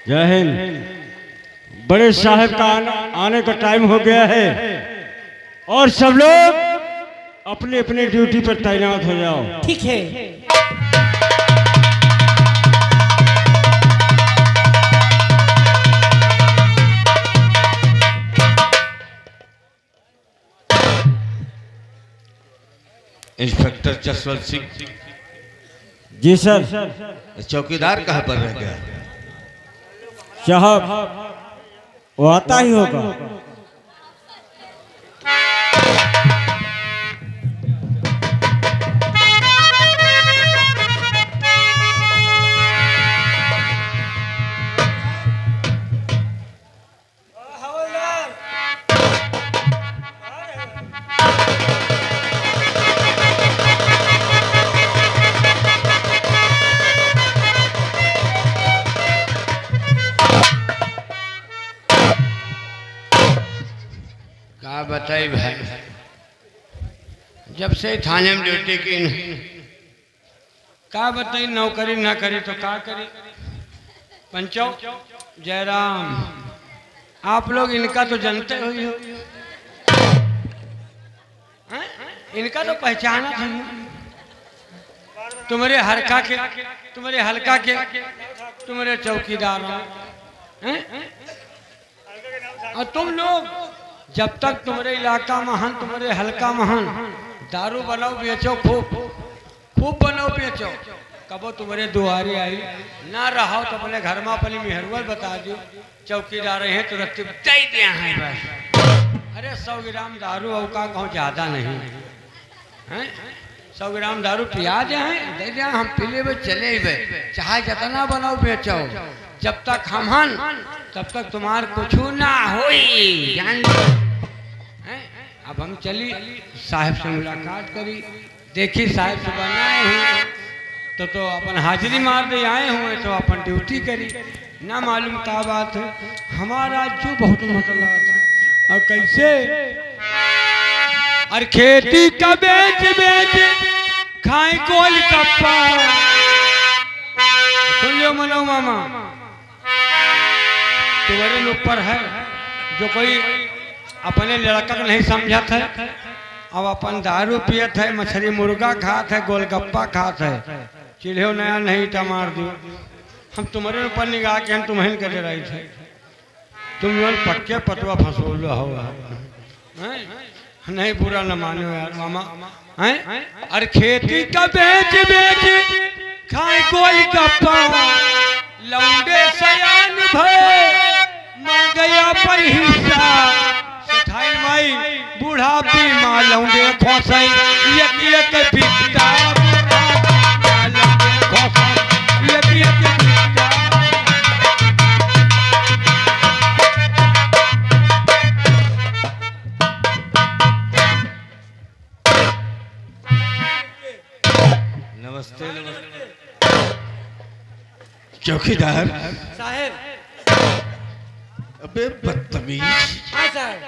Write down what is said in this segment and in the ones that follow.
जय हिंद। बड़े साहब का आने का टाइम हो गया है और सब लोग अपनी अपनी ड्यूटी पर तैनात हो जाओ। ठीक है। इंस्पेक्टर जसवंत सिंह। जी सर। चौकीदार कहाँ पर रह गया? साहब वो आता ही होगा। क्या बताई भाई, जब से थाने में ड्यूटी की क्या बताई, नौकरी ना करी तो क्या करी। पंचो जयराम, आप लोग इनका तो जानते हो ही हो, हैं? इनका तो पहचाना था, तुम्हारे हल्का के, तुम्हारे हल्का के, तुम्हारे चौकीदार हैं? और तुम लोग जब तक तुम्हारे इलाका महान, तुम्हारे हल्का महान दारू बनाओ बेचो, खूब खूब बनाओ बेचो, कबो तुम्हारे दुआरे आई ना रहो तो अपने घर में अपनी मेहरुआ बता दो चौकीदार हैं तो रत्ती दे दिया है बस। अरे 100 ग्राम दारू और का कहूँ ज़्यादा नहीं हैं, 100 ग्राम दारू पिया दे हैं, दे दिया हम पीले में चले गए, चाहे जितना बनाओ बेचो, जब तक हम हन तब तक तुम्हार कुछ ना होई, जान लो। अब हम चली साहब से मुलाकात करी, देखी साहब से बनाए हुए तो अपन हाजिरी मार दे आए हुए तो अपन ड्यूटी करी, ना मालूम क्या बात है, हमारा जो बहुत मतलब था। और कैसे और खेती का बेच बेच खाए कोल कप्पा, सुन लो मनो मामा, तुम्हारे ऊपर है जो कोई अपने लड़का को नहीं समझत है, अब अपन दारू पियत है, मछली मुर्गा खात है, गोलगप्पा खात है, चिल्हो नया नहीं टमार दियो। हम तुम्हारे ऊपर निगाह के हम तुम्हें कर रही थे, तुम जो पक्के पतवा फंसोल हो नहीं, बुरा न मानो यार मामा हैं। अरे खेती का बेच बेच खाए गोलगप्पा, लौंडे सयान भय मां गया पर हिस्सा, सठाई माई बूढ़ा भी मां लौंडे खोसाई, एक एक बिकता मां लौंडे खोसाई, एक एक बिकता। नमस्ते नमस्ते चौकीदार साहब। अबे बदतमीज, हाँ साहब।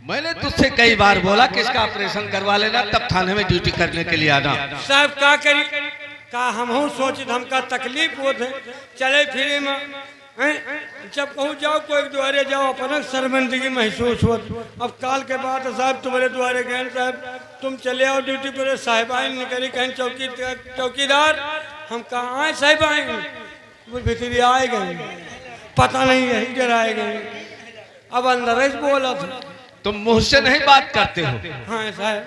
मैंने तुझसे कई बार बोला कि इसका ऑपरेशन करवा लेना, तब थाने में ड्यूटी करने के लिए आना। साहब का करी का हम हूँ सोचित हमका तकलीफ होत है, चले फिरे में हैं? जब कहूँ जाओ कोई द्वारे जाओ अपना शर्मिंदगी महसूस होत। अब काल के बाद साहब तुम्हारे द्वारे गए, साहब तुम चले आओ ड्यूटी पर, साहिबाइन निकली कहीं चौकीदार, हम कहाँ आए साहिब आएंगे, वो भितरी आए गए, पता नहीं यही जर आए गए, अब अंदर ही बोला था। तुम मुंह से नहीं बात करते हो? हाँ साहब,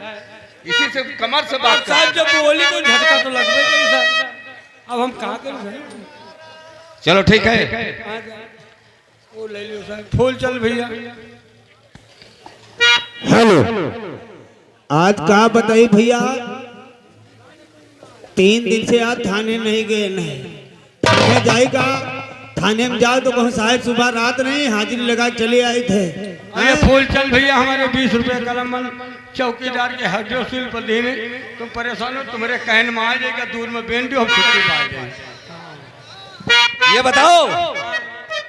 इसी से कमर से बात कर। साहब जब बोली तो झटका तो लगभग कहीं साहब, अब हम कहाँ करें साहब। चलो ठीक है, वो ले लियो साहब, फूल चल भैया। हेलो, आज कहा बताई भैया, 3 दिन से आज थाने नहीं गए, नहीं जाएगा थाने में जाओ तो कहूँ साहब सुबह रात नहीं हाजिरी लगा चले आए थे। ये फूल चल भैया हमारे 20 रुपए कलम चौकीदार के हड्डियों सिल पर देने, तुम परेशान हो, तुम्हारे कहन में आ जाएगा, दूर में बेंडी हम छुट्टी पा जाएंगे। ये बताओ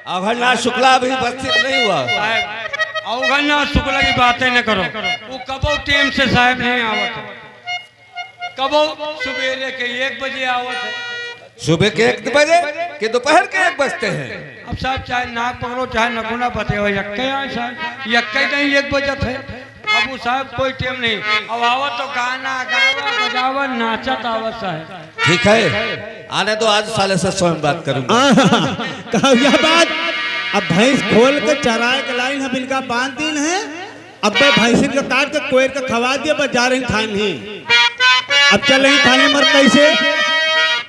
अघरनाथ शुक्ला अभी उपस्थित नहीं हुआ? अवघरनाथ शुक्ला की बातें न करो, वो कबो टीम से साहब नहीं आवत, कबो सवेरे के 1 बजे आवत है, सुबह के 1 बजे कि दोपहर के 1 बजते हैं? अब साहब चाहे नाक पकड़ो चाहे नखुना बते हो यक्के आए साहब यक्के नहीं 1 बजत है। अब वो साहब कोई टाइम नहीं, अब आवत तो गाना गावा बजावा नाचत आवत साहब। ठीक है, आने दो, आज साले से स्वयं बात करूंगा। कहो यह बात। अब भैंस खोल के चराए के लाइन हम इनका 5 दिन है। अब मैं भैंसिन का काट के कोयर का खवा दिया, बस जा रही थाने। अब चल रही थाने मर कैसे?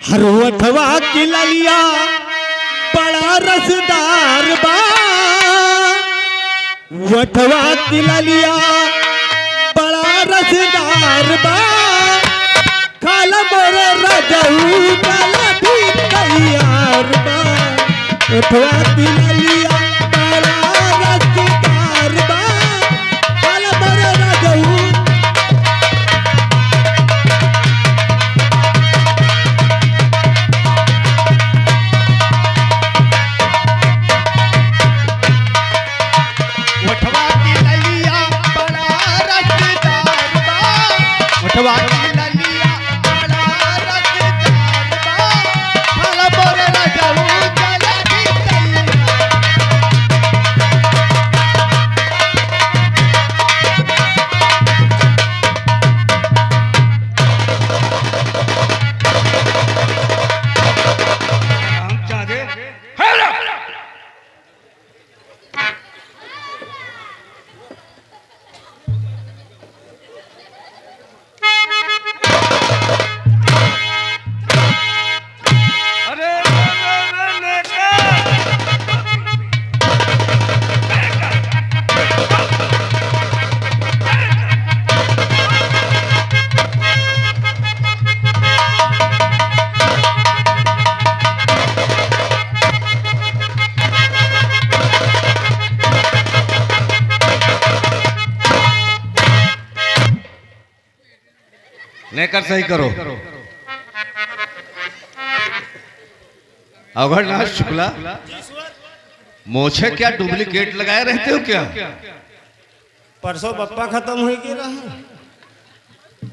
हरवठवा की ललिया बड़ा रसदार बा, वठवा की ललिया बड़ा रसदार बा, खाला मोरे रजऊ काला भी तैयार बा, वठवा की ललिया बड़ा रसदार बा, खाला मोरे रजऊ। वठवा की ललिया बड़ा रसदार बा, वठवा की ललिया बड़ा रसदार बा, खाला मोरे रजऊ काला भी तैयार। हम चाहे अरे लेकर सही करो। अवघड़नाथ शुक्ला, मोछे क्या डुप्लीकेट लगाए रहते हो क्या? परसों पप्पा खत्म हो गया रहा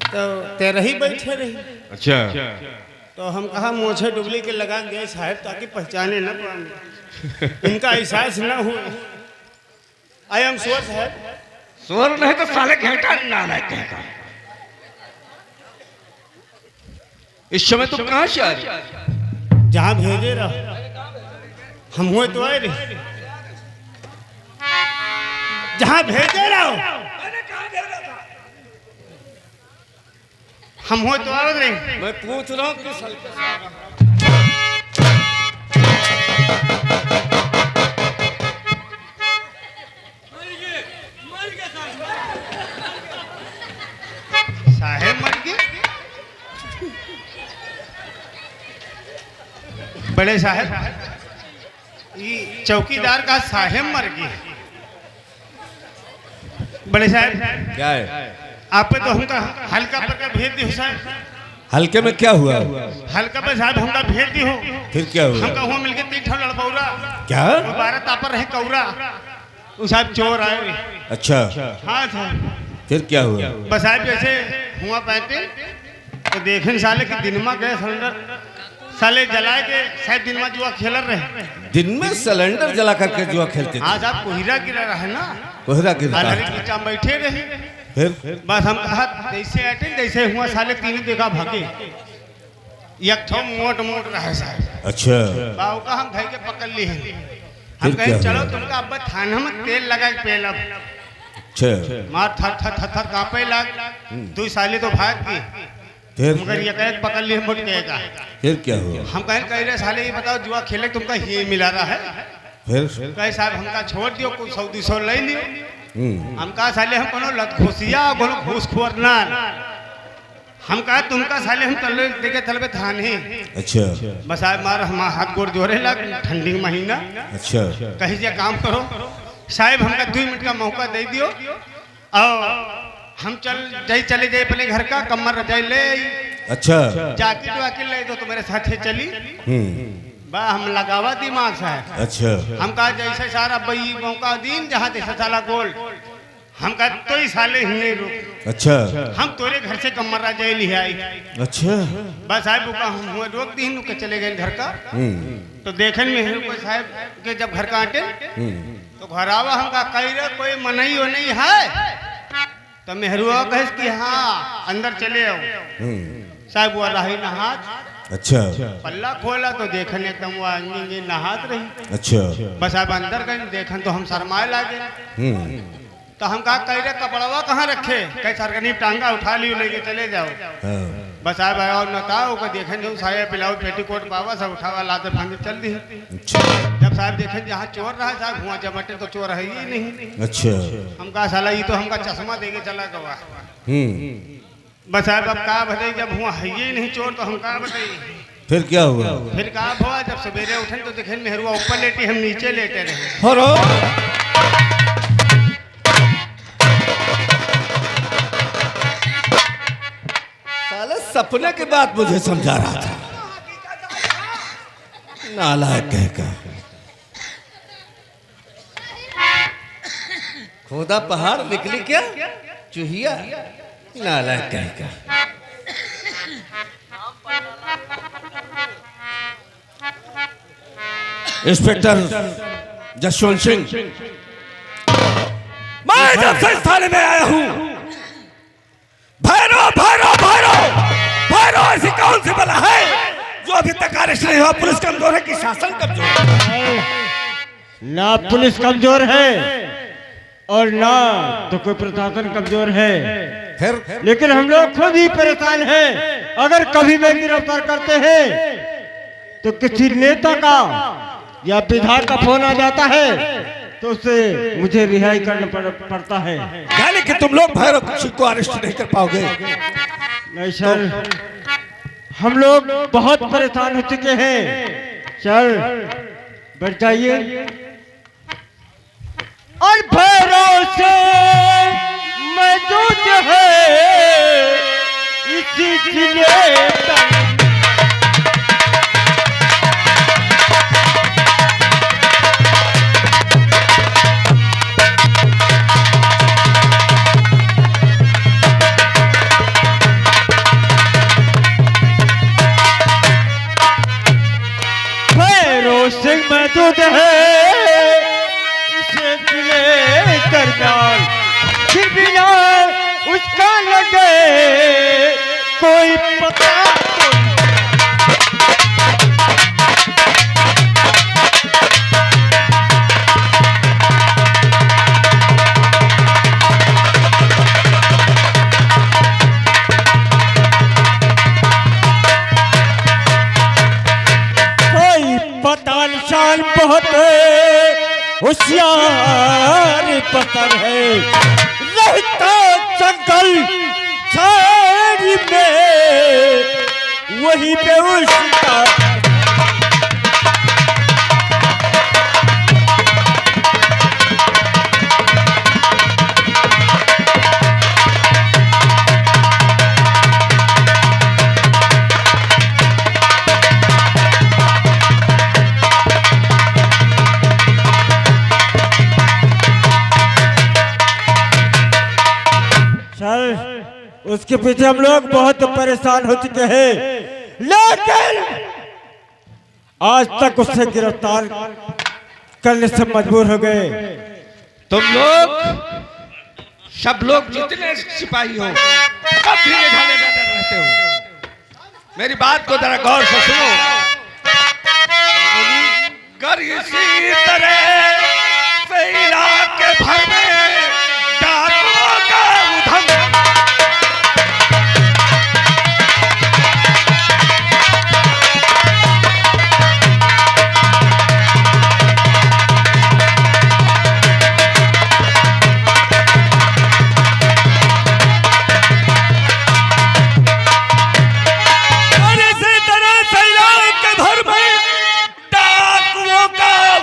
तो तेरे ही बैठे रही। अच्छा, तो हम कहा मोछे डुप्लीकेट लगा गए साहब ताकि पहचाने न पाए, इनका एहसास न हो। आई एम श्योर साहब। स्वर नहीं तो साले घेटा ना रहते हैं। इस समय तुम कहाँ से आ रही? जहाँ भेजे रहो हम हुए तो आए रहे, जहाँ भेजे रहो हम हुए तो आ रहे। मैं पूछ रहा हूँ किस हल्के से आ रहा हूँ? साहेब मर गए, बड़े साहब ये चौकीदार का साहेब मर गए। बड़े साहब क्या है? आप तो हमका हल्का पर भेज दी हो साहब। हल्के में क्या हुआ? हल्का पे साहब हमका भेज दी हो। फिर क्या हुआ? हमका हुआ मिलके 3 ठो लड़बौरा क्या? 12 तापर रहे कौरा, वो साहब चोर आए। अच्छा, हाँ साहब, फिर क्या हुआ? बस साहब जैसे हुआ पैंते तो देखे साले की दिन में गए सिलेंडर साले जलाए के शायद दिन में जुआ खेल रहे। दिन में सिलेंडर जला करके जुआ खेलते थे? हाँ साहब, कोहिरा गिरा रहा है ना, कोहरा गिरता अनहरी है। नीचा बैठे रहे। फिर बस हम कहा जैसे आटे जैसे हुआ साले तीनों देखा भागे। एक ठो मोट मोट रहा साहब। अच्छा, बाबू का हम भाई के पकड़ ली है। फिर हम क्या कहें हुआ? चलो तुमका अब्बा थाना में तेल लगा के पेलब। अच्छा, मार थर थर थर थर कांपे लग। 2 साले तो भाग गए, फिर मगर ये कहे पकड़ लिए मुट कहेगा। फिर क्या हुआ? हम कह रहे साले ये बताओ जुआ खेले तुमका ये मिला रहा है? फिर कहे साहब हमका छोड़ दियो, कुछ 100-200 ले लियो। हम्म, हम कहा साले हम कोनो लतखोसिया कोनो घूसखोर ना। हम कहा तुमका साले हम तले देखे तलबे थाने। अच्छा बस आज मार हम हाथ गोड़ जोड़े लग, ठंडी का महीना। अच्छा, कहीं से काम करो साहब, हमका 2 मिनट का मौका दे दियो और हम चले जाए अपने घर का कमर रजाई ले अच्छा, जाके वाकिल ले तो मेरे साथ ही चली। बा हम लगावा दिमाग साहब। अच्छा, हम कहा जैसे सारा बई मौका दीन जहाँ जैसे साला गोल हम कहा तो ही साले ही नहीं रोक, अच्छा हम तोरे घर से कमरा जाए लिया आई। अच्छा बस साहब बुका हम हुआ रोक दी के चले गए घर का। तो देखन में है कोई साहब के जब घर का आटे तो घर आवा हम कहा कही रे कोई मनई हो नहीं है। तो मेहरुआ कहे कि हाँ अंदर चले आओ। साहब वो रही नहात। अच्छा पल्ला खोला तो देखन एकदम वो आदमी नहात रही। अच्छा बस अब अंदर गए देखन तो हम शर्माए लागे। तो हम कहा कह रहे कपड़वा कहाँ रखे, कई सरगनी टांगा उठा लियो लेके चले जाओ। बस आए भाई और नताओ को देखें जो साया पिलाओ पेटीकोट पावा सब उठावा लाते फांदे चल दी। जब साहब देखें जहाँ चोर रहा साहब हुआ जमटे तो चोर है ही नहीं। अच्छा हम कहा साला ये तो हमका चश्मा देके चला गवा। बस साहब अब कहा बताइए जब हुआ है ही नहीं चोर तो हम कहा बताइए फिर क्या हुआ? फिर कहा हुआ जब सवेरे उठे तो देखें मेहरुआ ऊपर लेटी हम नीचे लेटे रहे। सपने की बात मुझे समझा रहा था, नालायक कहकर। खोदा पहाड़ निकली क्या चूहिया, नालायक कहकर। इंस्पेक्टर जसवंत सिंह, मैं जब से इस थाने में आया हूं भैरव भैरव भैरव भैरव ऐसी कौन सी बला है जो अभी तक अरेस्ट नहीं हुआ? पुलिस कमजोर है कि शासन कमजोर है? ना पुलिस कमजोर है और ना तो कोई प्रशासन कमजोर है, फिर लेकिन हम लोग खुद ही परेशान हैं। अगर कभी भी गिरफ्तार करते हैं तो किसी नेता का या विधायक का फोन आ जाता है तो उससे मुझे रिहाई करना पड़ता है। यानी कि तुम लोग भैरव सिंह को अरेस्ट नहीं कर पाओगे? नहीं सर, हम लोग बहुत परेशान हो चुके हैं सर, बैठ जाइए। और भैरव से मौजूद है इसी जिले सिंह मौजूद है इसे जिले दरमियान, फिर भी ना उसका लगे कोई पता। बहुत होशियार पत्थर है, रहता जंगल झाड़ी में वही पे उसका उसके पीछे हम लोग बहुत परेशान हो चुके हैं, लेकिन आज तक उसे गिरफ्तार करने से मजबूर हो गए। तुम लोग सब लोग जितने सिपाही हो सब धीरे ढाले डर रहते हो। मेरी बात को जरा गौर से सुनो। अगर इसी तरह से इलाके भर में डाकुओं का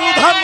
उधम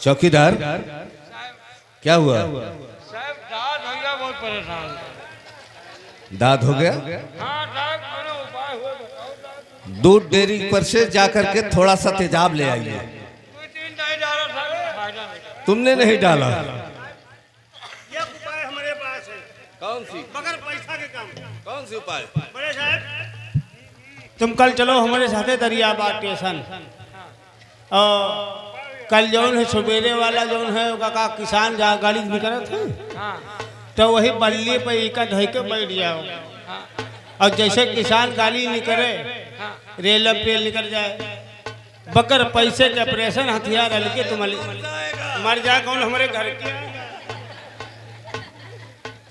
चौकीदार क्या हुआ? साहब दाद हो गया, बहुत परेशान। दाद हो गया? हाँ साहब, मेरा उपाय हुआ, बताओ साहब। दूध डेयरी पर से जाकर के थोड़ा सा तेजाब ले आइए। कोई तीन नहीं डाला साहब, फायदा नहीं। तुमने नहीं डाला? ये उपाय हमारे पास है। कौन सी? बगैर पैसा के काम। कौन सी उपाय? बड़े साहब, तुम कल चलो हमारे साथे दरियाबाद स्टेशन। और कल जौन है सवेरे वाला जौन है का किसान जहाँ गाड़ी निकलत है, तो वही बल्ली पे इका धो के बैठ जाओ। और जैसे किसान गाली निकले, रेल पे निकल जाए, बकर पैसे के ऑपरेशन हथियार हल्के तुम मर जाए। कौन हमारे घर के?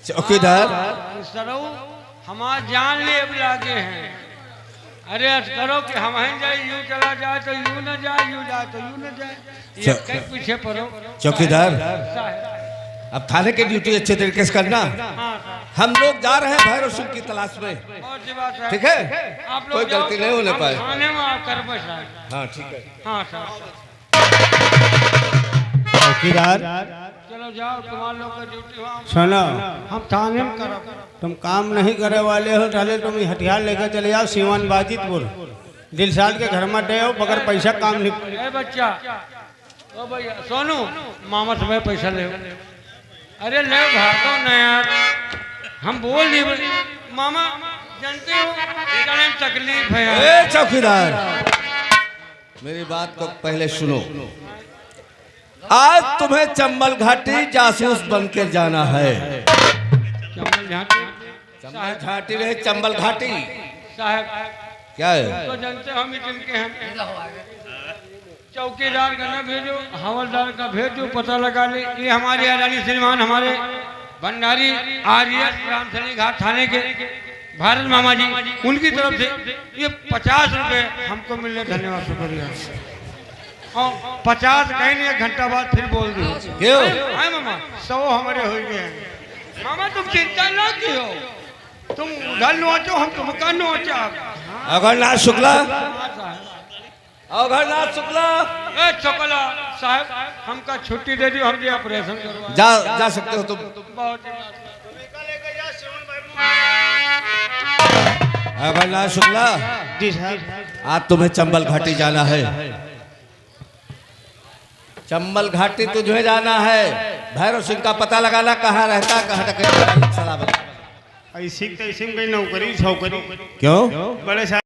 चौकीदार सरऊ हमार जान ले अब लागे हैं। अरे करो कि हम ही जाए, यूं चला जाए तो यूं न जाए, यूं जाए तो यूं न जाए, ये कहीं पीछे पड़ो। चौकीदार साहब, अब थाने की ड्यूटी अच्छे तरीके से करना। हाँ साहब, हम लोग जा रहे हैं भैरव सिंह की तलाश में। और जी बात है। ठीक है, आप लोग कोई जाओ, गलती नहीं होने हम पाए। थाने में आकर बस। हाँ ठीक है। हाँ साहब, चौकीदार चलो जाओ, तुम्हारे लोग का ड्यूटी हुआ, सुनो, हम थाने में करो। तुम काम नहीं करे वाले हो, चले तुम हथियार लेकर चले जाओ सीवान बाजितपुर, दिलशाद के घर में दे, बगैर पैसा काम नहीं। ए बच्चा, ओ भैया सोनू, मामा से भाई पैसा ले। अरे ले भागो न यार, हम बोल नहीं बोले। मामा जानते हो इतना तकलीफ है यार। ए चौकीदार, मेरी बात को पहले सुनो। आज तुम्हें चंबल घाटी जासूस बनकर जाना है। चंबल झाटी चंबल घाटी रहे, चंबल घाटी साहब, क्या है? तो जानते हो हम ही जिनके हैं। चौकीदार का ना भेजो, हवलदार का भेजो, पता लगा ले। ये हमारे अडानी श्रीमान, हमारे भंडारी आर्य रामसनी घाट थाने के भारत मामा जी, उनकी तरफ से ये 50 रुपए हमको मिले। धन्यवाद, शुक्रिया। और 50 कहीं नहीं, 1 घंटा बाद फिर बोल दो। क्यों? हाय मामा, 100 हमारे हो गए हैं। मामा तुम चिंता ना कियो, तुम उधर नोचो, हम तुमका नोचा। अघरनाथ शुक्ला, अघरनाथ शुक्ला, ए चोकला साहब, हमका छुट्टी दे दियो, हम ये ऑपरेशन करवा। जा सकते हो तुम। बहुत अघरनाथ शुक्ला, जी साहब, आज तुम्हें चंबल घाटी जाना है। चंबल घाटी तुझे जाना है। भैरव सिंह का पता लगाना, कहाँ रहता, कहाँ टकराता। ऐसी तैसी में नौकरी छौकरी। क्यों? बड़े साहब